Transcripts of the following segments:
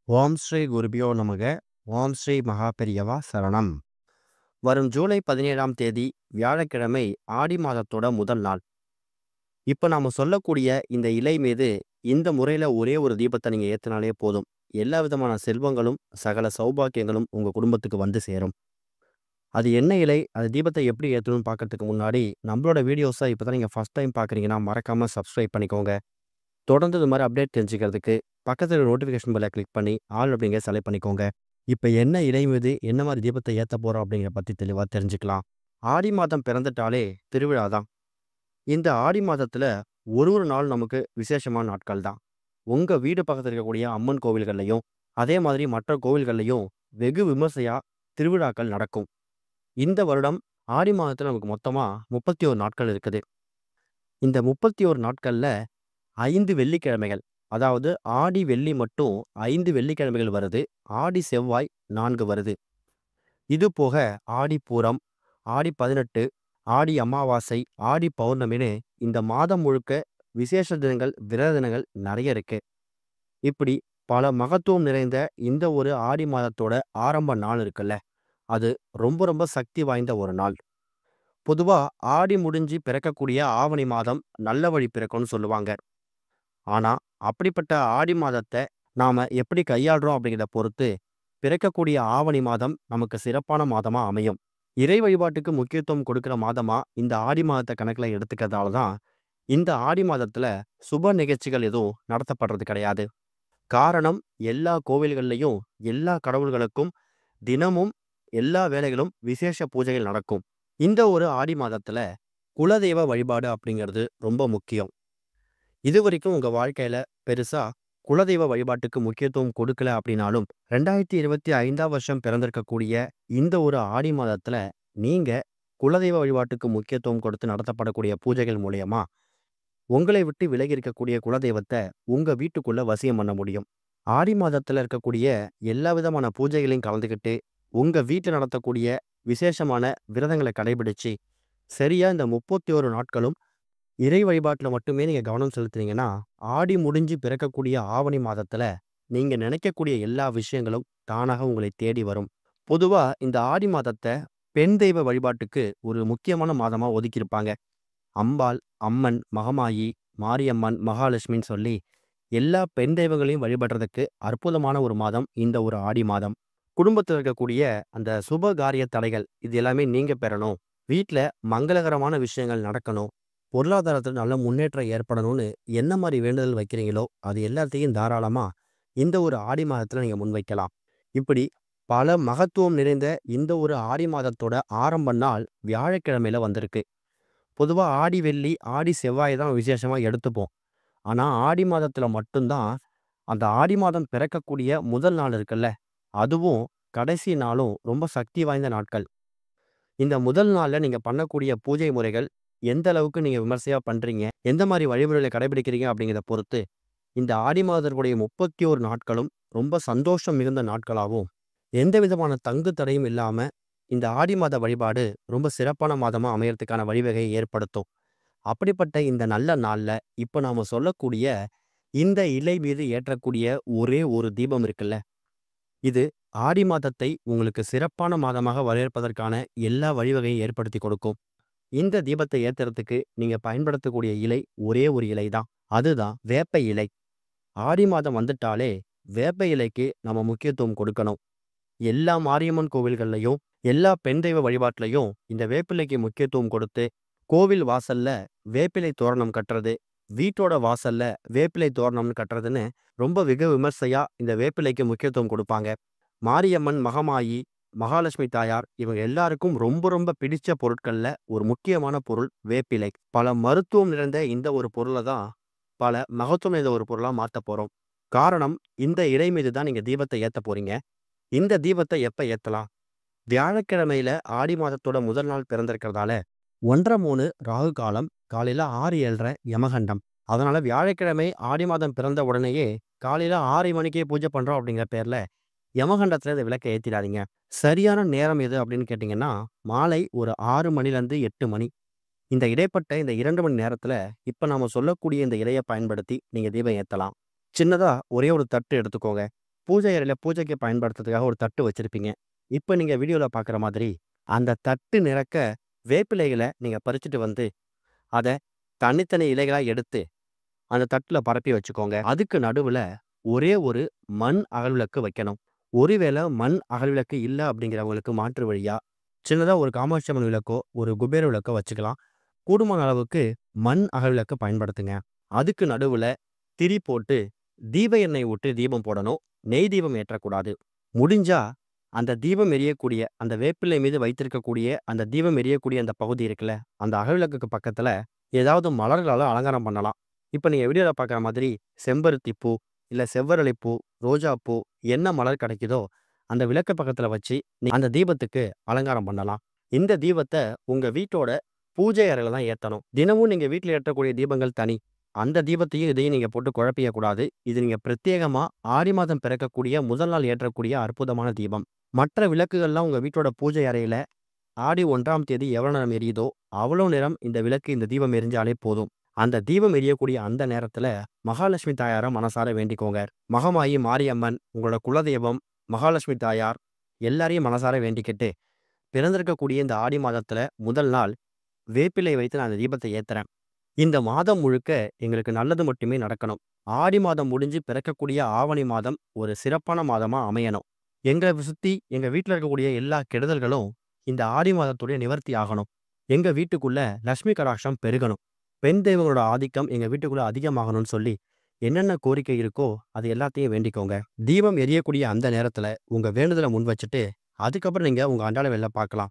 ஓம் ஸ்ரீ குருபியோ நமக. ஓம் ஸ்ரீ மகாபெரியவா சரணம். வரும் ஜூலை 17ஆம் தேதி வியாழக்கிழமை ஆடி மாதத்தோட முதல் நாள். இப்போ நாம சொல்லக்கூடிய இந்த இலை மீது இந்த முறையில் ஒரே ஒரு தீபத்தை நீங்கள் ஏற்றினாலே போதும். எல்லா விதமான செல்வங்களும் சகல சௌபாக்கியங்களும் உங்கள் குடும்பத்துக்கு வந்து சேரும். அது என்ன இலை, அது தீபத்தை எப்படி ஏற்றணும்னு பார்க்கறதுக்கு முன்னாடி நம்மளோட வீடியோஸை இப்போ தான் நீங்கள் ஃபஸ்ட் டைம் பார்க்குறீங்கன்னா மறக்காமல் சப்ஸ்கிரைப் பண்ணிக்கோங்க. தொடர்ந்து இது மாதிரி அப்டேட் தெரிஞ்சுக்கிறதுக்கு பக்கத்தில் நோட்டிஃபிகேஷன் பெல்லை கிளிக் பண்ணி ஆல் அப்படிங்கிற செலக்ட் பண்ணிக்கோங்க. இப்போ என்ன இலை மீது என்ன மாதிரி தீபத்தை ஏற்ற போகிறோம் அப்படிங்கிற பற்றி தெளிவாக தெரிஞ்சுக்கலாம். ஆடி மாதம் பிறந்துட்டாலே திருவிழா தான். இந்த ஆடி மாதத்தில் ஒரு நாள் நமக்கு விசேஷமான நாட்கள் தான். உங்கள் வீடு பக்கத்தில் இருக்கக்கூடிய அம்மன் கோவில்கள்லையும் அதே மாதிரி மற்ற கோவில்கள்லையும் வெகு விமர்சையாக திருவிழாக்கள் நடக்கும். இந்த வருடம் ஆடி மாதத்தில் நமக்கு மொத்தமாக 31 நாட்கள் இருக்குது. இந்த 31 நாட்களில் 5 வெள்ளிக்கிழமைகள், அதாவது ஆடி வெள்ளி மட்டும் 5 வெள்ளிக்கிழமைகள் வருது. ஆடி செவ்வாய் 4 வருது. இது போக ஆடி பூரம், ஆடி 18, ஆடி அமாவாசை, ஆடி பௌர்ணமின்னு இந்த மாதம் முழுக்க விசேஷ தினங்கள், விரத தினங்கள் நிறைய இருக்கு. இப்படி பல மகத்துவம் நிறைந்த இந்த ஒரு ஆடி மாதத்தோட ஆரம்ப நாள் இருக்குல்ல, அது ரொம்ப ரொம்ப சக்தி வாய்ந்த ஒரு நாள். பொதுவா ஆடி முடிஞ்சு பிறக்கக்கூடிய ஆவணி மாதம் நல்ல வழி பிறக்கும்னு சொல்லுவாங்க. ஆனா அப்படிப்பட்ட ஆடி மாதத்தை நாம எப்படி கையாளுறோம் அப்படிங்கிறத பொறுத்து பிறக்கக்கூடிய ஆவணி மாதம் நமக்கு சிறப்பான மாதமா அமையும். இறை வழிபாட்டுக்கு முக்கியத்துவம் கொடுக்கிற மாதமா இந்த ஆடி மாதத்தை கணக்குல எடுத்துக்கிறதால தான் இந்த ஆடி மாதத்துல சுப நிகழ்ச்சிகள் எதுவும் நடத்தப்படுறது கிடையாது. காரணம், எல்லா கோவில்கள்லையும் எல்லா கடவுள்களுக்கும் தினமும் எல்லா வேலைகளும் விசேஷ பூஜைகள் நடக்கும். இந்த ஒரு ஆடி மாதத்துல குலதெய்வ வழிபாடு அப்படிங்கிறது ரொம்ப முக்கியம். இது வரைக்கும் உங்க வாழ்க்கையில பெருசா குலதெய்வ வழிபாட்டுக்கு முக்கியத்துவம் கொடுக்கல அப்படின்னாலும் 2025ஆம் வருஷம் பிறந்திருக்கக்கூடிய இந்த ஒரு ஆடி மாதத்துல நீங்க குலதெய்வ வழிபாட்டுக்கு முக்கியத்துவம் கொடுத்து நடத்தப்படக்கூடிய பூஜைகள் மூலியமா உங்களை விட்டு விலகி இருக்கக்கூடிய குலதெய்வத்தை உங்க வீட்டுக்குள்ள வசியம் பண்ண முடியும். ஆடி மாதத்துல இருக்கக்கூடிய எல்லா விதமான பூஜைகளையும் கலந்துக்கிட்டு உங்க வீட்டில் நடத்தக்கூடிய விசேஷமான விரதங்களை கடைபிடிச்சு சரியா இந்த 31 நாட்களும் இறை வழிபாட்டில் மட்டுமே நீங்கள் கவனம் செலுத்துனீங்கன்னா ஆடி முடிஞ்சு பிறக்கக்கூடிய ஆவணி மாதத்தில் நீங்கள் நினைக்கக்கூடிய எல்லா விஷயங்களும் தானாக உங்களை தேடி வரும். பொதுவாக இந்த ஆடி மாதத்தை பெண் தெய்வ வழிபாட்டுக்கு ஒரு முக்கியமான மாதமாக ஒதுக்கியிருப்பாங்க. அம்பாள், அம்மன், மகமாயி, மாரியம்மன், மகாலட்சுமின்னு சொல்லி எல்லா பெண் தெய்வங்களையும் வழிபடுறதுக்கு அற்புதமான ஒரு மாதம் இந்த ஒரு ஆடி மாதம். குடும்பத்தில் இருக்கக்கூடிய அந்த சுப காரிய தடைகள் இது எல்லாமே நீங்க பெறணும், வீட்டில் மங்களகரமான விஷயங்கள் நடக்கணும், பொருளாதாரத்தில் நல்ல முன்னேற்றம் ஏற்படணும்னு என்ன மாதிரி வேண்டுதல் வைக்கிறீங்களோ அது எல்லாத்தையும் தாராளமாக இந்த ஒரு ஆடி மாதத்தில் நீங்கள் முன்வைக்கலாம். இப்படி பல மகத்துவம் நிறைந்த இந்த ஒரு ஆடி மாதத்தோட ஆரம்ப நாள் வியாழக்கிழமையில வந்திருக்கு. பொதுவாக ஆடி வெள்ளி, ஆடி செவ்வாய் தான் விசேஷமாக எடுத்துப்போம். ஆனால் ஆடி மாதத்தில் மட்டும்தான் அந்த ஆடி மாதம் பிறக்கக்கூடிய முதல் நாள் இருக்குல்ல, அதுவும் கடைசி நாளும் ரொம்ப சக்தி வாய்ந்த நாட்கள். இந்த முதல் நாள்ல நீங்க பண்ணக்கூடிய பூஜை முறைகள் எந்த அளவுக்கு நீங்க விமர்சையா பண்றீங்க, எந்த மாதிரி வழிமுறைகளை கடைபிடிக்கிறீங்க அப்படிங்கிறத பொறுத்து இந்த ஆடி மாதத்துடைய 31 நாட்களும் ரொம்ப சந்தோஷம் மிகுந்த நாட்களாகவும் எந்த விதமான தங்கு தடையும் இல்லாம இந்த ஆடி மாத வழிபாடு ரொம்ப சிறப்பான மாதமா அமையறதுக்கான வழிவகையை ஏற்படுத்தும். அப்படிப்பட்ட இந்த நல்ல நாள்ல இப்ப நாம சொல்லக்கூடிய இந்த இலை மீது ஏற்றக்கூடிய ஒரே ஒரு தீபம் இருக்குல்ல, இது ஆடி மாதத்தை உங்களுக்கு சிறப்பான மாதமாக வரவேற்பதற்கான எல்லா வழிவகையும் ஏற்படுத்தி கொடுக்கும். இந்த தீபத்தை ஏத்துறதுக்கு நீங்க பயன்படுத்தக்கூடிய இலை ஒரே ஒரு இலை தான். அதுதான் வேப்ப இலை. ஆடி மாதம் வந்துட்டாலே வேப்ப இலைக்கு நம்ம முக்கியத்துவம் கொடுக்கணும். எல்லா மாரியம்மன் கோவில்கள்லையும் எல்லா பெண் தெய்வ வழிபாட்டிலையும் இந்த வேப்பிலைக்கு முக்கியத்துவம் கொடுத்து கோவில் வாசல்ல வேப்பிலை தோரணம் கட்டுறது, வீட்டோட வாசல்ல வேப்பிலை தோரணம்னு கட்டுறதுன்னு ரொம்ப வெகு விமர்சையா இந்த வேப்பிலைக்கு முக்கியத்துவம் கொடுப்பாங்க. மாரியம்மன், மகமாயி, மகாலட்சுமி தாயார் இவங்க எல்லாருக்கும் ரொம்ப ரொம்ப பிடிச்ச பொருட்கள்ல ஒரு முக்கியமான பொருள் வேப்பிலை. பல மருத்துவம் நிறைந்த இந்த ஒரு பொருளை தான் பல மகத்துவம் நிறைந்த ஒரு பொருளா மாத்த போறோம். காரணம், இந்த இலை மீது தான் நீங்க தீபத்தை ஏத்த போறீங்க. இந்த தீபத்தை எப்ப ஏத்தலாம்? வியாழக்கிழமையில ஆடி மாதத்தோட முதல் நாள் பிறந்திருக்கிறதால 1:30 ராகு காலம், காலையில 6:07 யமகண்டம். அதனால வியாழக்கிழமை ஆடி மாதம் பிறந்த உடனேயே காலையில 6 மணிக்கே பூஜை பண்றோம் அப்படிங்கிற பேர்ல யமகண்டத்துல இந்த விளக்கை ஏத்திடாதீங்க. சரியான நேரம் எது அப்படின்னு கேட்டீங்கன்னா, மாலை ஒரு 6 மணிலேருந்து 8 மணி. இந்த இடைப்பட்ட இந்த 2 மணி நேரத்துல இப்ப நாம சொல்லக்கூடிய இந்த இலைய பயன்படுத்தி நீங்க தீபம் ஏத்தலாம். சின்னதா ஒரே ஒரு தட்டு எடுத்துக்கோங்க. பூஜை அறையில பூஜைக்கு பயன்படுத்துறதுக்காக ஒரு தட்டு வச்சிருப்பீங்க. இப்ப நீங்க வீடியோல பார்க்குற மாதிரி, அந்த தட்டு நிரக்க வேப்பிலைகள நீங்க பறிச்சுட்டு வந்து, அத தனித்தனி இலைகளா எடுத்து, அந்த தட்டுல பரப்பி வச்சுக்கோங்க. அதுக்கு நடுவுல ஒரே ஒரு மண் அகல் விளக்கு வைக்கணும். ஒருவேள மண் அகல் விளக்கு இல்ல அப்படிங்கிறவங்களுக்கு மாற்று வழியா, சின்னதா ஒரு காமாட்சி அம்மன் விளக்கோ, ஒரு குபேர விளக்கோ வச்சுக்கலாம். கூடுமான அளவுக்கு மண் அகல் விளக்க பயன்படுத்துங்க. அதுக்கு நடுவுல திரி போட்டு, தீப எண்ணெய் ஊற்றி தீபம் போடணும். நெய் தீபம் ஏற்றக்கூடாது. முடிஞ்சா, அந்த தீபம் எரியக்கூடிய, அந்த வேப்பிலை மீது வைத்திருக்கக்கூடிய, அந்த தீபம் எரியக்கூடிய அந்த பகுதி இருக்குல்ல, அந்த அகல் விளக்குக்கு பக்கத்துல ஏதாவது மலர்களால அலங்காரம் பண்ணலாம். இப்ப நீங்க வீடியோல பார்க்குற மாதிரி செம்பருத்தி பூ, இல்ல செவ்வரளி பூ, ரோஜா பூ, என்ன மலர் கிடைக்குதோ, அந்த விளக்கு பக்கத்துல வச்சு, அந்த தீபத்துக்கு அலங்காரம் பண்ணலாம். இந்த தீபத்த உங்க வீட்டோட பூஜை அறையில தான் ஏத்தணும். தினமும் நீங்க வீட்ல ஏற்றக்கூடிய தீபங்கள் தனி. அந்த தீபத்தையும் இதையும் நீங்க போட்டு குழப்பிக்க கூடாது. இது நீங்க பிரத்யேகமா ஆடி மாதம் பிறக்கக்கூடிய முதல் நாள் ஏற்றக்கூடிய அற்புதமான தீபம். மற்ற விளக்குகள்லாம் உங்க வீட்டோட பூஜை அறையில ஆடி 1ஆம் தேதி எவ்வளவு நேரம் எரியுதோ, அவ்வளோ நேரம் இந்த விளக்கு, இந்த தீபம் எரிஞ்சாலே போதும். அந்த தீபம் எரியக்கூடிய அந்த நேரத்துல மகாலட்சுமி தாயார மனசார வேண்டிக்கோங்க. மகமாயி மாரியம்மன், உங்களோட குலதெய்வம், மகாலட்சுமி தாயார் எல்லாரையும் மனசார வேண்டிக்கிட்டு, பிறந்திருக்கக்கூடிய இந்த ஆடி மாதத்துல முதல் நாள் வேப்பிலை வைத்து நான் அந்த தீபத்தை ஏத்துறேன். இந்த மாதம் முழுக்க எங்களுக்கு நல்லது மட்டுமே நடக்கணும். ஆடி மாதம் முடிஞ்சு பிறக்கக்கூடிய ஆவணி மாதம் ஒரு சிறப்பான மாதமா அமையணும். எங்கள சுத்தி எங்க வீட்ல இருக்கக்கூடிய எல்லா கெடுதல்களும் இந்த ஆடி மாதத்துடைய நிவர்த்தி ஆகணும். எங்க வீட்டுக்குள்ள லட்சுமி கடாட்சம் பெருகணும். பெண் தெய்வங்களோட ஆதிக்கம் எங்க வீட்டுக்குள்ள அதிகமாகணும்னு சொல்லி என்னென்ன கோரிக்கை இருக்கோ அது எல்லாத்தையும் வேண்டிக்கோங்க. தீபம் எரியக்கூடிய அந்த நேரத்துல உங்க வேண்டுதலை முன் வச்சுட்டு, அதுக்கப்புறம் நீங்க உங்க அன்றாட வேலைய பார்க்கலாம்.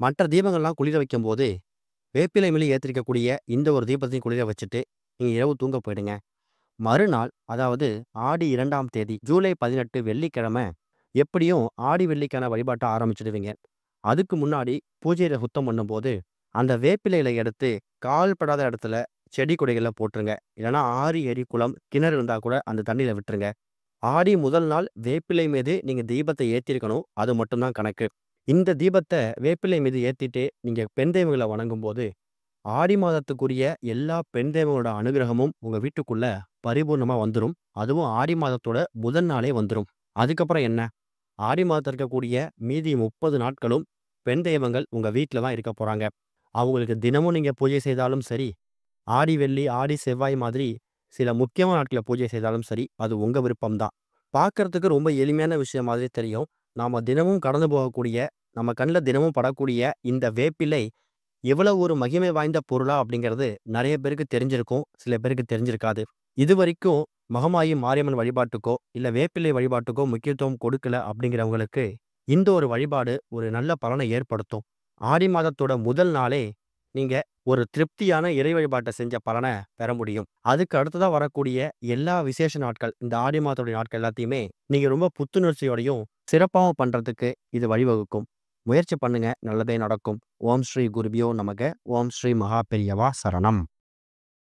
மற்ற தீபங்கள்லாம் குளிர வைக்கும்போது வேப்பிலை மேல ஏத்திருக்கக்கூடிய இந்த ஒரு தீபத்தையும் குளிர வச்சுட்டு, நீங்க இரவு தூங்க போயிடுங்க. மறுநாள், அதாவது ஆடி 2ஆம் தேதி ஜூலை 18 வெள்ளிக்கிழமை, எப்படியும் ஆடி வெள்ளிக்கான வழிபாட்ட ஆரம்பிச்சுடுவீங்க. அதுக்கு முன்னாடி பூஜையில சுத்தம் பண்ணும்போது, அந்த வேப்பிலையில எடுத்து கால் படாத இடத்துல செடி கொடிகள்ல போட்டுருங்க. இல்லைன்னா ஆறு, ஏரி, குளம், கிணறு இருந்தா கூட அந்த தண்ணியில விட்டுருங்க. ஆடி முதல் நாள் வேப்பிலை மீது நீங்க தீபத்தை ஏத்திருக்கணும். அது மட்டும் தான் கணக்கு. இந்த தீபத்த வேப்பிலை மீது ஏத்திட்டு நீங்க பெண் தெய்வங்கள வணங்கும்போது, ஆடி மாதத்துக்குரிய எல்லா பெண் தெய்வங்களோட அனுகிரகமும் உங்க வீட்டுக்குள்ள பரிபூர்ணமா வந்துரும். அதுவும் ஆடி மாதத்தோட முதல் நாளே வந்துரும். அதுக்கப்புறம் என்ன? ஆடி மாதத்துல இருக்கக்கூடிய மீதி 30 நாட்களும் பெண் தெய்வங்கள் உங்க வீட்ல தான் இருக்க போறாங்க. அவங்களுக்கு தினமும் நீங்க பூஜை செய்தாலும் சரி, ஆடி வெள்ளி, ஆடி செவ்வாய் மாதிரி சில முக்கியமான நாட்கள்ல பூஜை செய்தாலும் சரி, அது உங்க விருப்பம் தான். பார்க்கறதுக்கு ரொம்ப எளிமையான விஷயம் மாதிரி தெரியும். நாம தினமும் கடந்து போகக்கூடிய, நம்ம கண்ல தினமும் படக்கூடிய இந்த வேப்பிலை எவ்வளவு ஒரு மகிமை வாய்ந்த பொருளா அப்படிங்கிறது நெறைய பேருக்கு தெரிஞ்சிருக்கும். சில பேருக்கு தெரிஞ்சிருக்காது. இதுவரைக்கும் மகமாயி மாரியம்மன் வழிபாட்டுக்கோ, இல்ல வேப்பிலை வழிபாட்டுக்கோ முக்கியத்துவம் கொடுக்கல அப்படிங்கிறவங்களுக்கு, இந்த ஒரு வழிபாடு ஒரு நல்ல பலனை ஏற்படுத்தும். ஆடி மாதத்தோட முதல் நாளே நீங்க ஒரு திருப்தியான இறை வழிபாட்ட செஞ்ச பலன பெற முடியும். அதுக்கு அடுத்ததா வரக்கூடிய எல்லா விசேஷ நாட்கள், இந்த ஆடி மாதத்துடைய நாட்கள் எல்லாத்தையுமே நீங்க ரொம்ப புத்துணர்ச்சியோடையும், சிறப்பாவும் பண்றதுக்கு இது வழிவகுக்கும். முயற்சி பண்ணுங்க. நல்லதே நடக்கும். ஓம் ஸ்ரீ குருபியோ நமக. ஓம் ஸ்ரீ மகா பெரியவா சரணம்.